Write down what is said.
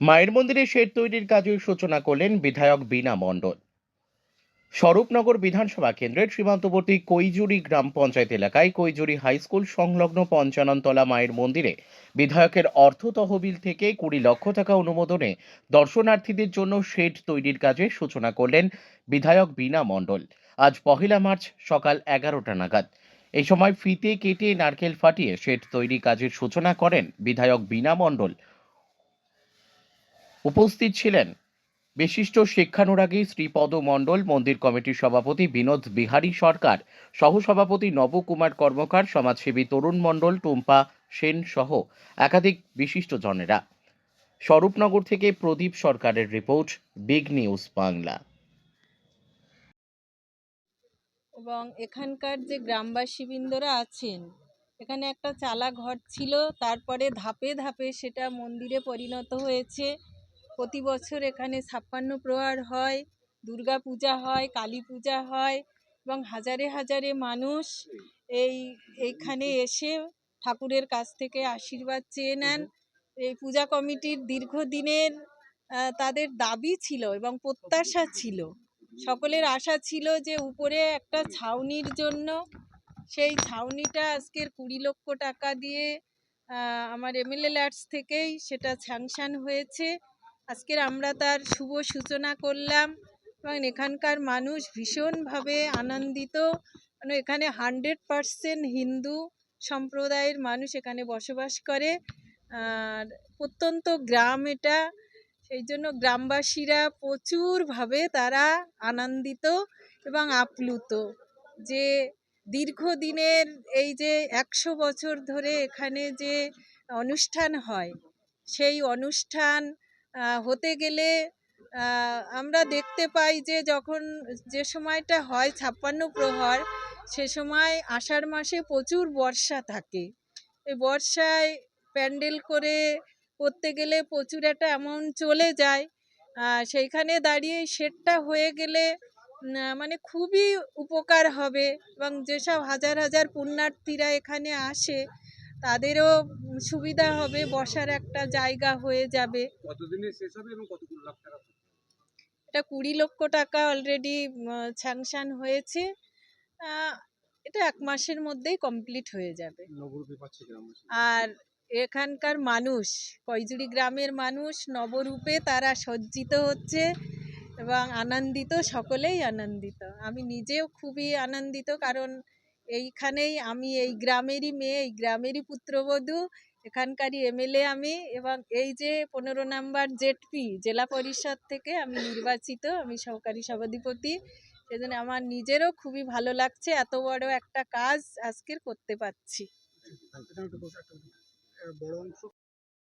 মায়ের মন্দিরে শেড তৈরির কাজের সূচনা করলেন বিধায়ক বীণা মণ্ডল। স্বরূপনগর বিধানসভা কেন্দ্রের সীমান্তবর্তী কৈজুরি গ্রাম পঞ্চায়েত এলাকায় কৈজুরি হাই স্কুল সংলগ্ন পঞ্চাননতলা মায়ের মন্দিরে বিধায়কের অর্থ তহবিল থেকে 20 লক্ষ টাকা অনুমোদনে দর্শনার্থীদের জন্য শেড তৈরির কাজে সূচনা করলেন বিধায়ক বীণা মণ্ডল। আজ 1 মার্চ সকাল 11টা নাগাদ এই সময় ফিতে কেটে নারকেল ফাটিয়ে শেড তৈরি কাজের সূচনা করেন বিধায়ক বীণা মণ্ডল। উপস্থিত ছিলেন বিশিষ্ট শিক্ষানুরাগী শ্রীপদ মণ্ডল, মন্দির কমিটির সভাপতি বিনোদ বিহারী সরকার, সহসভাপতি নবকুমার কর্মকার, সমাজসেবী তরুণ মণ্ডল, টুম্পা সেন সহ একাধিক বিশিষ্টজনেরা। স্বরূপনগর থেকে প্রদীপ সরকারের রিপোর্ট, বিগ নিউজ বাংলা। এবং এখানকার যে গ্রামবাসীবৃন্দরা আছেন, এখানে একটা চালা ঘর ছিল, তারপরে ধাপে ধাপে সেটা মন্দিরে পরিণত হয়েছে। প্রতি বছর এখানে 56 প্রহার হয়, দুর্গা পূজা হয়, কালী পূজা হয় এবং হাজারে হাজারে মানুষ এইখানে এসে ঠাকুরের কাছ থেকে আশীর্বাদ চেয়ে নেন। এই পূজা কমিটির দীর্ঘদিনের তাদের দাবি ছিল এবং প্রত্যাশা ছিল, সকলের আশা ছিল যে উপরে একটা ছাউনির জন্য। সেই ছাউনিটা আজকের 20 লক্ষ টাকা দিয়ে আমার এমএলএ ল্যাডস থেকেই সেটা স্যাংশন হয়েছে। আজকের আমরা তার শুভ সূচনা করলাম এবং এখানকার মানুষ ভীষণভাবে আনন্দিত। মানে এখানে 100% হিন্দু সম্প্রদায়ের মানুষ এখানে বসবাস করে, আর প্রত্যন্ত গ্রাম এটা। সেই জন্য গ্রামবাসীরা প্রচুরভাবে তারা আনন্দিত এবং আপ্লুত যে দীর্ঘদিনের এই যে 100 বছর ধরে এখানে যে অনুষ্ঠান হয়, সেই অনুষ্ঠান হতে গেলে আমরা দেখতে পাই যে যখন যে সময়টা হয় 56 প্রহর, সে সময় আষাঢ় মাসে প্রচুর বর্ষা থাকে। এই বর্ষায় প্যান্ডেল করতে গেলে প্রচুর একটা অ্যামাউন্ট চলে যায়। সেইখানে দাঁড়িয়ে শেডটা হয়ে গেলে মানে খুবই উপকার হবে এবং যেসব হাজার হাজার পুণ্যার্থীরা এখানে আসে তাদেরও সুবিধা হবে, বসার একটা জায়গা হয়ে যাবে। কতদিনে শেষ হবে এবং কতগুলো লাখ টাকা? এটা 20 লক্ষ টাকা অলরেডি স্যাংশন হয়েছে। এটা 1 মাসের মধ্যেই কমপ্লিট হয়ে যাবে। আর এখানকার মানুষ, কৈজুরি গ্রামের মানুষ নবরূপে তারা সজ্জিত হচ্ছে এবং আনন্দিত, সকলেই আনন্দিত। আমি নিজেও খুবই আনন্দিত, কারণ এইখানেই আমি এই গ্রামেরই মেয়ে, এই গ্রামেরই পুত্রবধূ, এখানকারই এমএলএ আমি, এবং এই যে 15 নম্বর জেডপি জেলা পরিষদ থেকে আমি নির্বাচিত, আমি সহকারী সভাধিপতি। সেজন্য আমার নিজেরও খুবই ভালো লাগছে, এত বড় একটা কাজ আজকের করতে পারছি। বড় অংশ